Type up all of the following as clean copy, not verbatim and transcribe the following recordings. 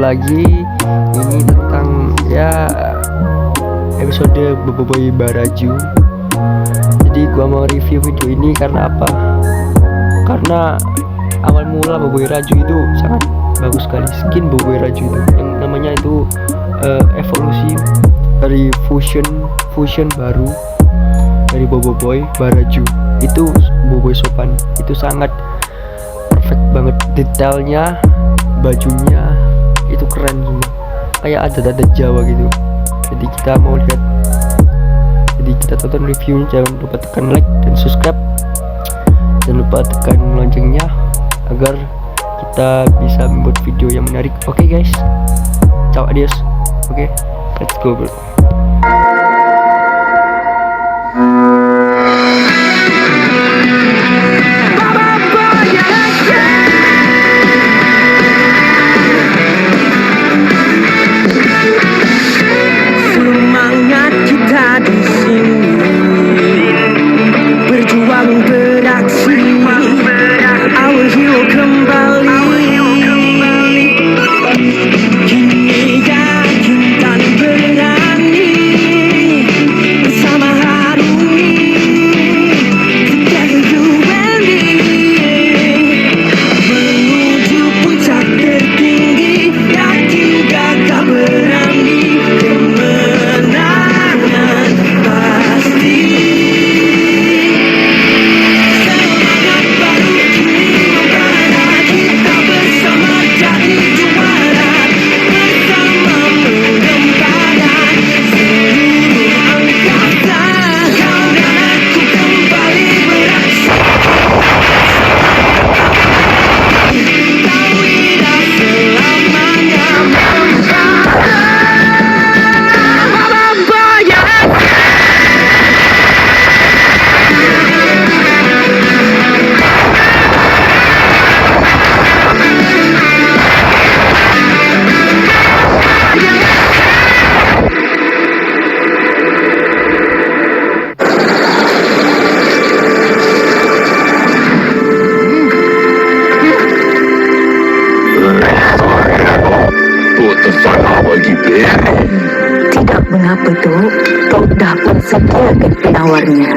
lagi. Ini tentang ya episode Boboiboy Baraju. Jadi gua mau review video ini karena apa? Karena awal mula Boboiboy Raju itu sangat bagus sekali. Skin Boboiboy Raju itu yang namanya itu evolusi dari fusion baru dari Boboiboy Baraju. Itu Boboiboy Sopan itu sangat perfect banget, detailnya, bajunya itu keren semua, kayak ada Jawa gitu. Jadi kita mau lihat, jadi kita tonton reviewnya. Jangan lupa tekan like dan subscribe, jangan lupa tekan loncengnya agar kita bisa membuat video yang menarik. Oke guys, ciao, adios. Oke, let's go bro. Tidak mengapa Tok, Tok dapat sediakan penawarnya.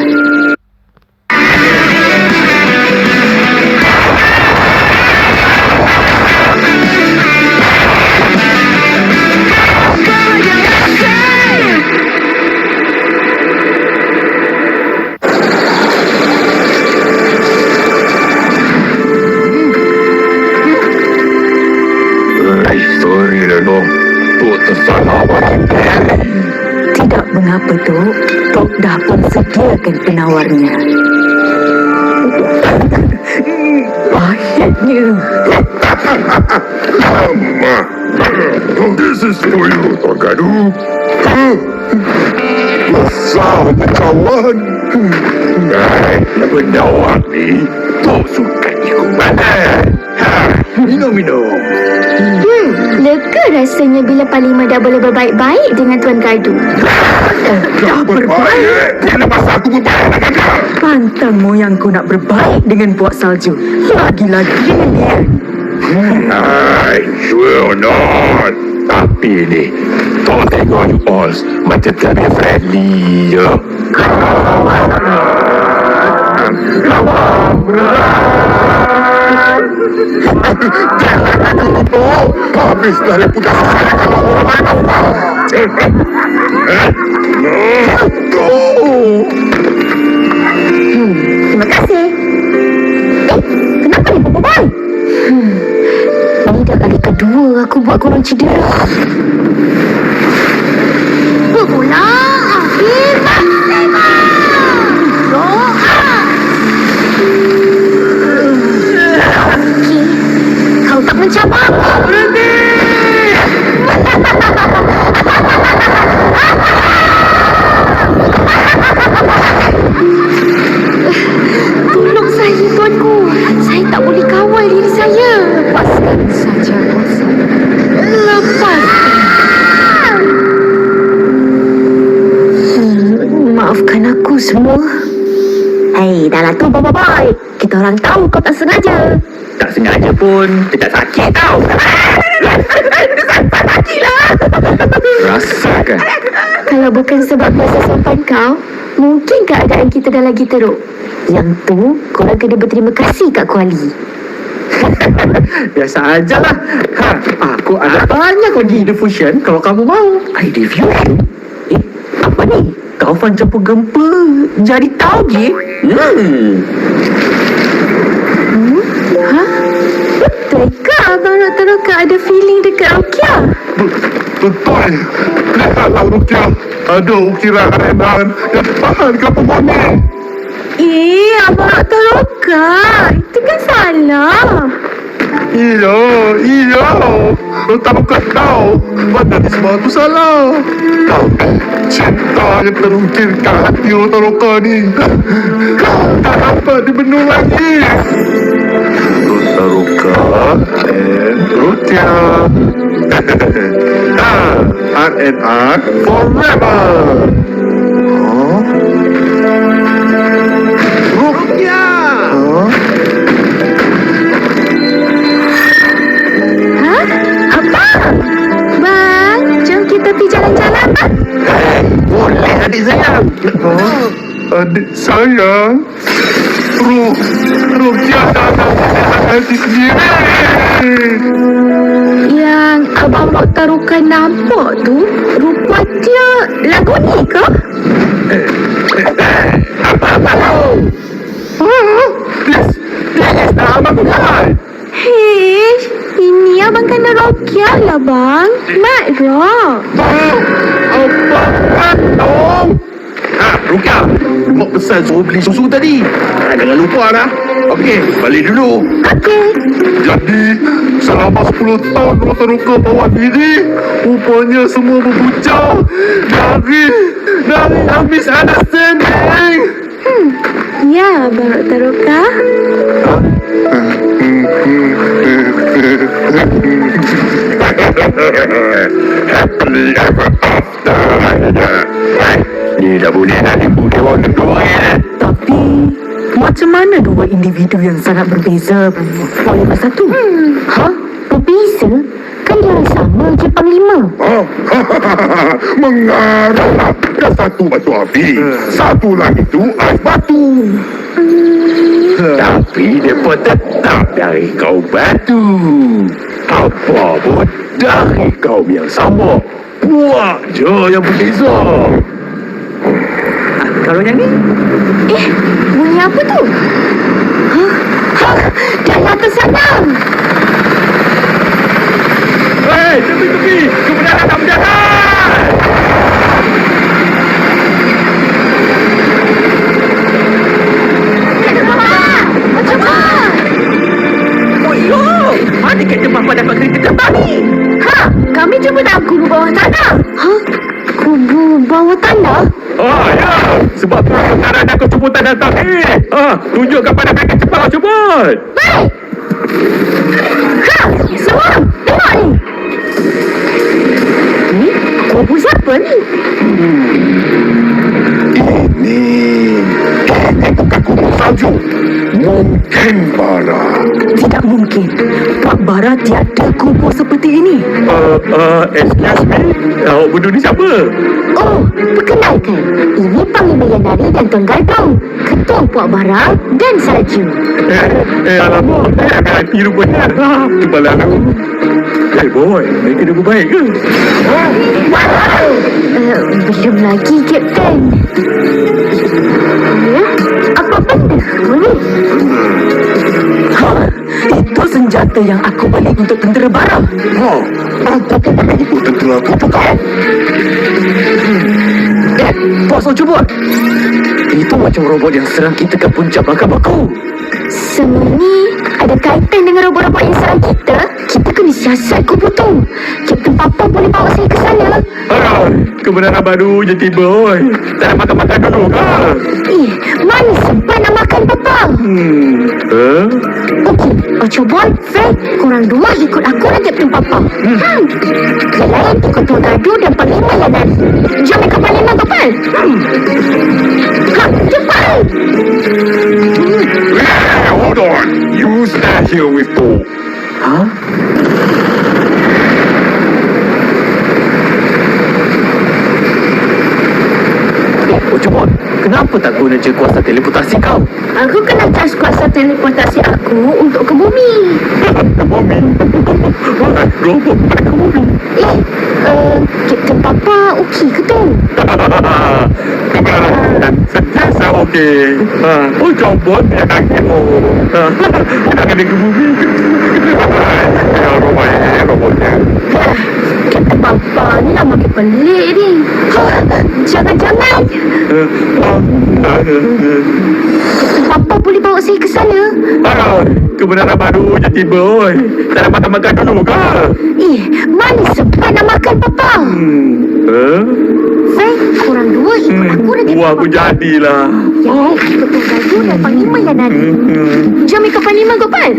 Tidak mengapa Tok, Tok dapat sediakan penawarnya. Akhirnya. This is for you, Tok Gadu. Besar kawan. Penawar ni, Tok suka ikut badan. Minum. Lega rasanya bila Panglima dah boleh berbaik-baik dengan Tuan Gadu. Dah berbaik. Tiada masa aku berbaik dengan dia. Pantang moyangku nak berbaik dengan Puak Salju. Lagi-lagi ni. I will not. Tapi ni, Tok tengok you all macam terlalu friendly je. Habislah reputasi saya kalau orang lain. Terima kasih. Kenapa ni Boboiboy? Ini dah kali kedua aku buat korang cedera. Bola akhir maksimal. Doa. Okey, kau tak mencabar aku. Berhenti. Tolong saya, tuanku. Saya tak boleh kawal diri saya. Lepaskan saja, Puak Salju. Lepaskan. Maafkan aku semua. Dah lah tu Boboiboy. Kita orang tahu kau tak sengaja. Tak sengaja pun, dia tak sakit tau. Rasakan. Kalau bukan sebab bahasa sopan kau, mungkin keadaan kita dah lagi teruk. Yang tu, korang kena berterima kasih kat Kuali. Biasa ajalah. Aku ada banyak lagi ide fusion kalau kamu mau. Ide fusion? Apa ni? Taufan campur gempa jadi tauge? Betul ke Abang Dr. Roka ada feeling dekat Rukia? Betul. Lihatlah Rukia. Ada ukiran Renan yang tahan ke pohon ni. Abang Dr. Roka, itu kan salah. Iya. Tahu kau mana ni semua tu salah. Kau cinta yang terukirkan hati Roka ni. Kau tak dapat dibendung lagi. Roka and Rutia. R&R forever. Rukia. Apa? Bang, jom kita pergi jalan-jalan, Bang. Boleh adik sayang. Adik sayang. Rukia datang hati sendiri. Yang Abang Dr. Roka nampak tu, rupa dia lagu ni ke? Apa kau? Please, dah abang buat. Hei, ini Abang kena Rokia lah, Bang. Mak Rock. Apa dong? Rukia, mak pesan suruh beli susu tadi. Jangan lupa dah. Okey, balik dulu. Okey. Jadi, selama 10 tahun Roka bawa diri, rupanya semua berbuncah dari misunderstanding. Ya, Abang Dr. Roka. Happily ever after. Ni dah boleh nak ibu dia orang kedua. Tapi, macam mana dua individu yang sangat berbeza boleh bersatu? Berbeza? Kan dia orang sama je Panglima. Mengarah. Dah satu batu api. Satu lagi tu ais batu. Tapi mereka tetap dari kaum batu. Apa pun dari kaum yang sama. Puak je yang berbeza. Kalau yang ni, Bunyi apa tu? Dah ke sana. Hei, tepi. Kebenaran tak berjalan. Macam mana? mana kerja Papa dapat kereta terbang ni? Kami jumpa dalam kubur bawah tanah. Kubur bawah tanah? Ya. Sebab tu sekarang aku cuba tak datang. Tunjukkan pada mereka cepat cepat. Baik. Semua tengok ni. Kubur siapa ni? Ini bukan kubur salju. Mungkin Bara. Tidak mungkin. Pak Bara tiada kubur seperti ini. Excuse me. Awak berdua ni siapa? Oh, perkenalkan. Ini Panglima Yanari dan Tuan Gardung. Ketua Puak Bara dan Salju. Alamak. Hati rupanya. Kepala aku. Boy, mereka dah berbaik ke? Belum lagi, Kapten. Ya? Apa benda ni? Itu senjata yang aku beli untuk tentera Bara. Apa kau beli untuk tentera aku juga? Bos cuba. Itu macam robot yang serang kita ke puncak bakar baku. Semua ni ada kaitan dengan robot-robot yang serang kita. Kita kena siasat kubur tu. Kapten Papa boleh bawa saya ke sana. Kebenaran baru je tiba, oi. Tak makan-makan dulu ke? Mana sempat nak makan, Papa? Okey, Ocho Boy, Fred, korang dua ikut aku dan Kapten Papa. Kalian ikut Tuan Gadu dan Panglima Yanari. Jom ikut Panglima kapal. Cepat! Hold on. You stand here with Bo. Apa tak guna je kuasa teleportasi kau? Aku kena cas kuasa teleportasi aku untuk ke bumi. Bumi. Robot ke bumi. Kapten Papa okey ke tu? Kebenaran sentiasa okey. Oh, jambon dia nak kemo. Kita kena ke bumi. Ya, robotnya. Kapten Papa ni lah makin pelik ni. Jangan-jangan Kapten Papa boleh bawa saya ke sana? Kebenaran baru je tiba, oi. Tak nak makan-makan dulu ke? Mana sempat nak makan Papa? Korang dua ikut aku dan Buah aku jadilah. Ya, ikut Tunggagu dan Panglima yang ada. Jom ikut Panglima Gopal.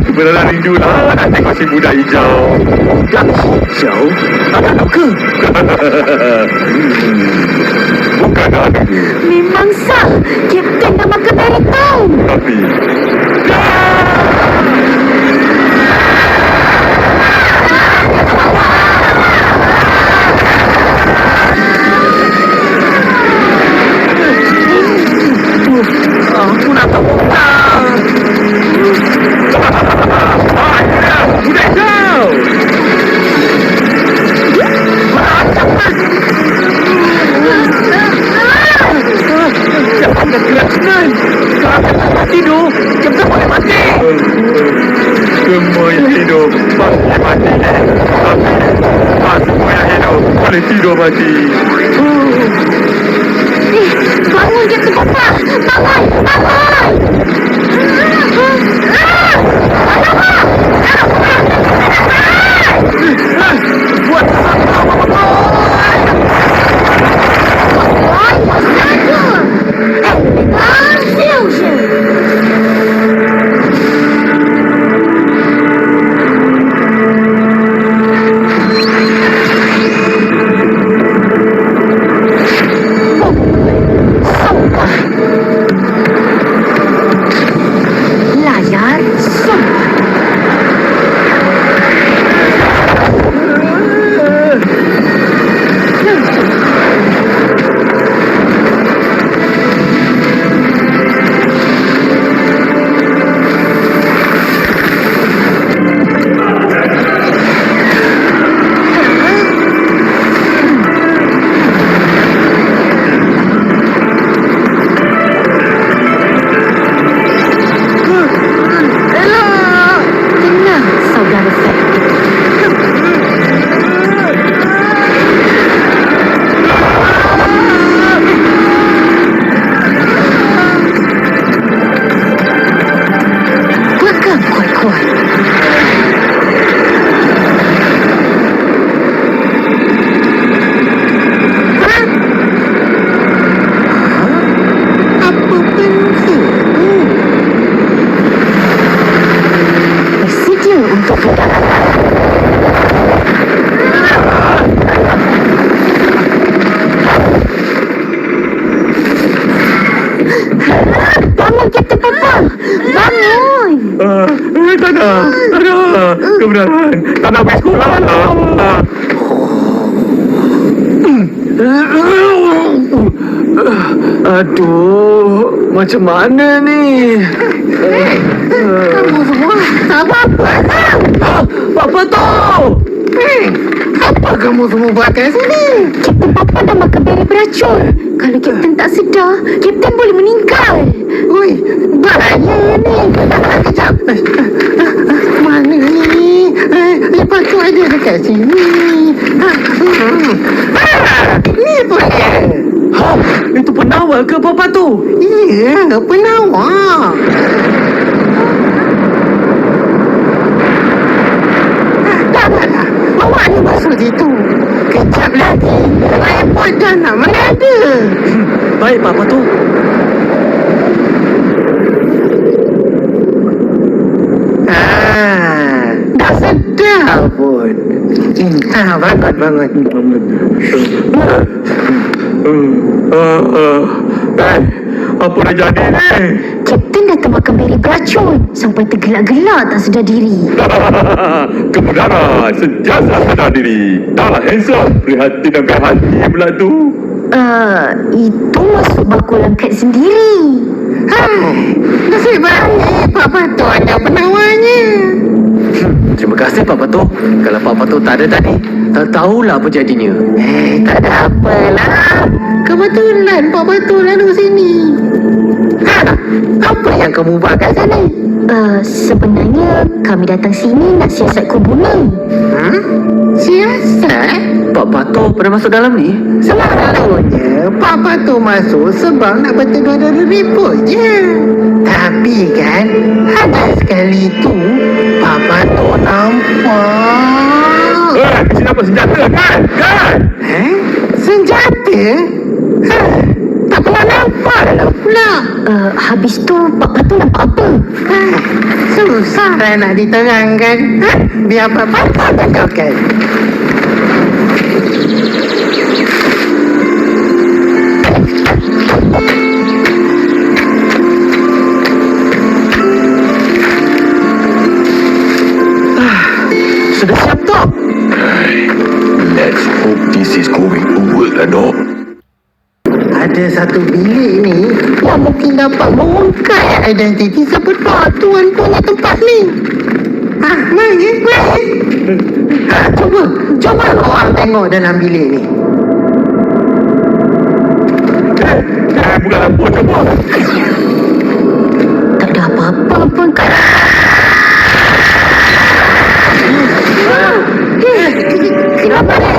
Kebenaran rindu lah nak tengok si budak hijau. Budak hijau? Anak ke? Bukan anak dia. Memang sah. Kapten dah makan dari tahun. Tapi Aku nak terbang. budak hijau. Jangan keracunan. Kalau kita tidur, kita boleh mati. Semua yang hidup pasti mati. Tapi semua yang hidup boleh tidur mati. Bangun Kapten Papa. Bangun. Buat apa, Papa? Layar sumpah. Tenang, saudara Fat. Pegang kuat-kuat. Apa penting? Bersedia untuk perjalanan. Bangun Kapten Papa. Bangun. Tak nak. Kebenaran. Tak nak pergi sekolah lah. Aduh, macam mana ni? Kamu semua apa-apa kau? Papa tu! Apa kamu semua buat kat sini? Kapten Papa dah makan beri beracun. Kalau Kapten tak sedar, Kapten boleh meninggal. Ui, bahaya ni. Kejap. Mana ni? Lepas tu ada dekat sini. Ni pun dia. Ha, itu penawar ke Papa tu? Ya, penawar. Janganlah. Awak ni masuk situ. Kejap lagi. Airport dah nak menada. Baik Papa tu. Dah sedar pun. Bangun. Apa dah jadi ni? Kapten dah termakan beri beracun sampai tergelak-gelak tak sedar diri. Kebenaran sentiasa sedar diri. Taklah handsome. Prihatin dan hati pula tu. Itu masuk bakulan kat sendiri. Hai, nasib baik Pak Pato ada penawarnya. Terima kasih Pak Pato. Kalau Pak Pato tak ada tadi, tak tahulah apa jadinya. Tak ada apalah. Kebetulan Pak Pato lalu sini. Apa yang kamu buat kat sini? Sebenarnya kami datang sini nak siasat kuburan. Siasat? Pak Pato pernah masuk dalam ni? Selalunya Pak Pato masuk sebab nak bertengah dari report je. Tapi kan ada sekali tu Pak Pato nampak. Sini apa senjata kan? Kan? Senjata? Tak pernah nampak dah pula. Habis tu Pak Pato nampak apa? Susah lah nak diterangkan. Biar Pak Pato tentukan. Sudah siap tak? Let's hope this is going to work lah, Dok. Ada satu bilik ni yang mungkin dapat mengungkap identiti sebenar tuan punya tempat ni. Mari. Cuba korang tengok dalam bilik ni. Buka lampu, coba. Tak ada apa-apa pun kat. Kenapa ni?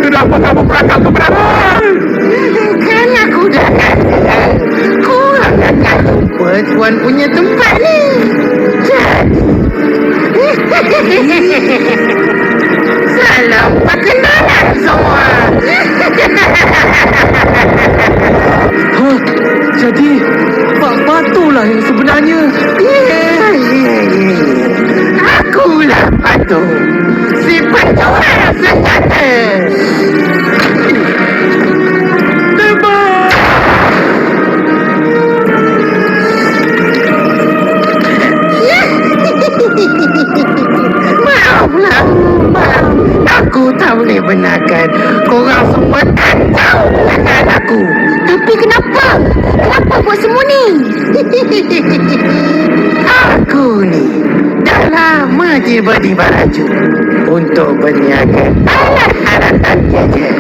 Kenapa kamu perangkap kebenaran? Kan aku dah kata korang akan jumpa tuan punya tempat ni. Jadi salam perkenalan semua. Jadi Pak Pato lah yang sebenarnya. Akulah Pato, si penjual senjata. Maaf. Aku tak boleh benarkan korang semua tak tahu belakang aku. Tapi kenapa? Kenapa buat semua ni? Aku ni dah lama tiba di Baraju untuk berniaga alat-alatan gadget.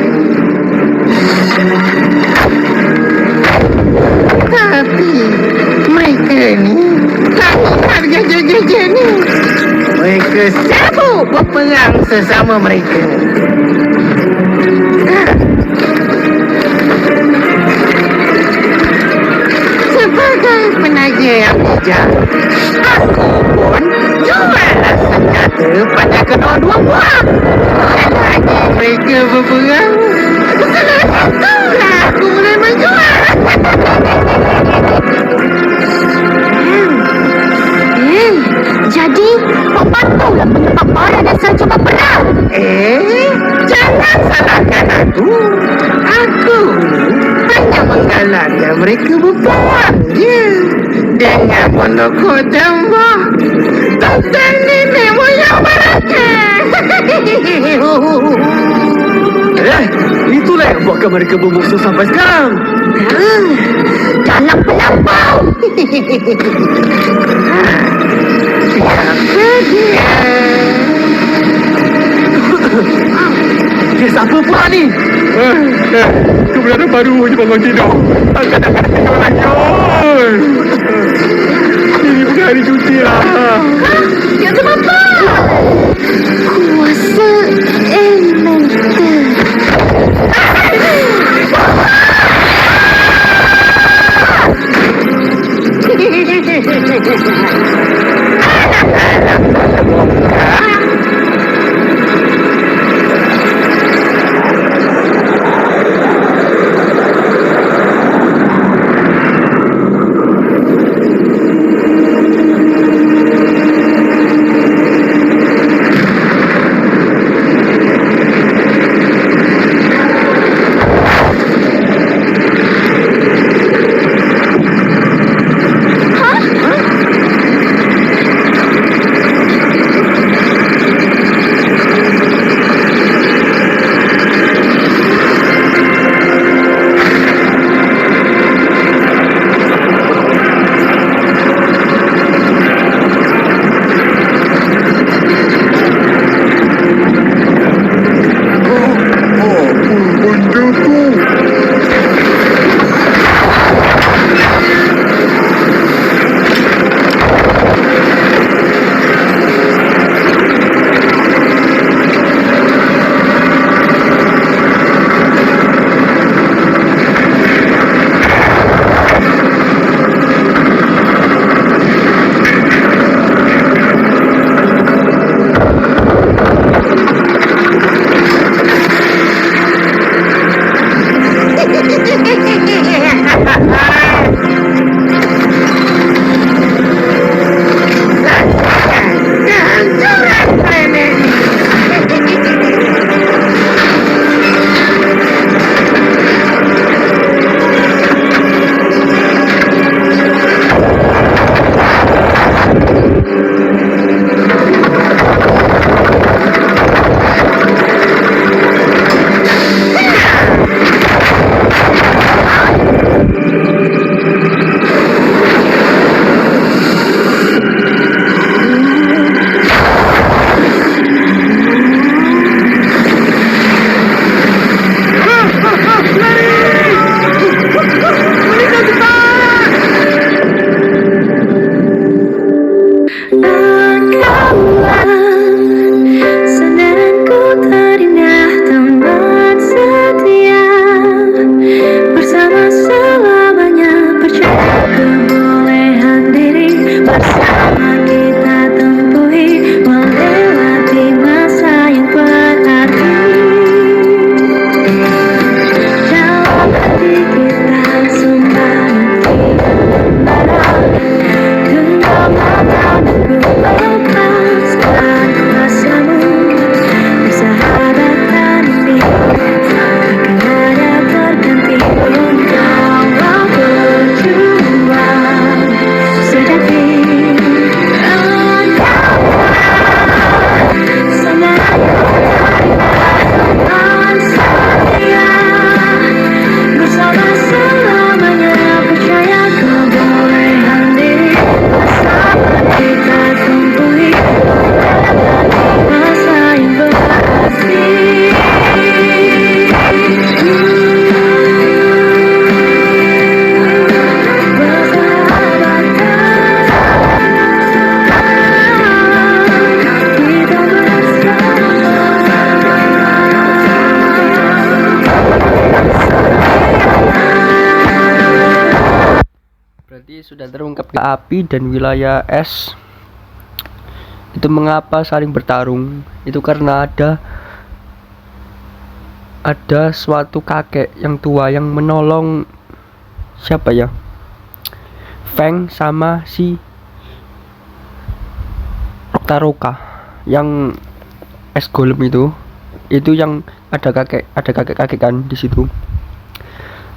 Tapi mereka ni tak ingat gadget-gadget ni. Mereka sibuk berperang sesama mereka. Sebagai penaja yang bijak, aku pun jualah senjata pada kedua-dua pihak. Selagi mereka berperang, selepas itulah aku boleh menjual. Jadi Pak Pato lah penyebab marah dan salju berperang. Jangan salahkan aku. Aku ni hanya menggalakkan mereka berperang je. Dengan menokok jambah tentang nenek moyang mereka. Itulah yang buatkan mereka bermusuh sampai sekarang. Dalam pelampau. Siapa dia? Kes apa pula ni? Kebenaran baru je bangun tidur. Kadang-kadang tidur lagi. Ini bukan hari cuti lah. Ya kenapa? Kuasa elemental. sudah terungkap api dan wilayah es itu mengapa saling bertarung. Itu karena ada suatu kakek yang tua yang menolong siapa ya, Feng sama si Taroka yang es golem itu yang ada kakek kan di situ.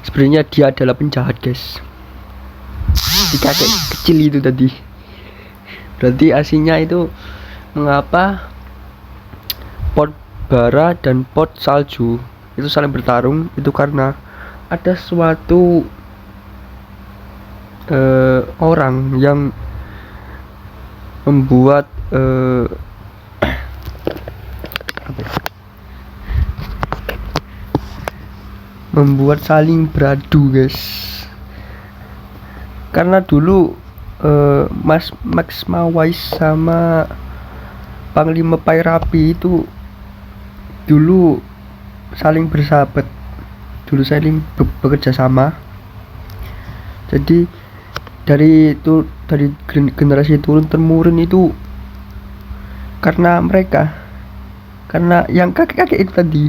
Sebenarnya dia adalah penjahat, guys. Si kakek kecil itu tadi. Berarti aslinya itu mengapa pot bara dan pot salju itu saling bertarung, itu karena ada suatu orang yang membuat membuat saling beradu, guys. Karena dulu Max Mawais sama Panglima Pairapi itu dulu saling bersahabat, dulu saling bekerja sama. Jadi dari generasi turun temurun itu karena yang kakek-kakek itu tadi.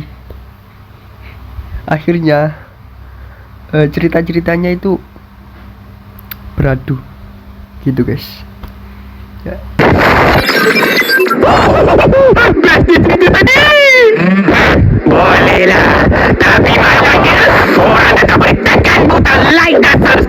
Akhirnya cerita-ceritanya itu beradu gitu, guys. Ya. Bolehlah, tapi masalahnya orang akan bertekan buta lain dasar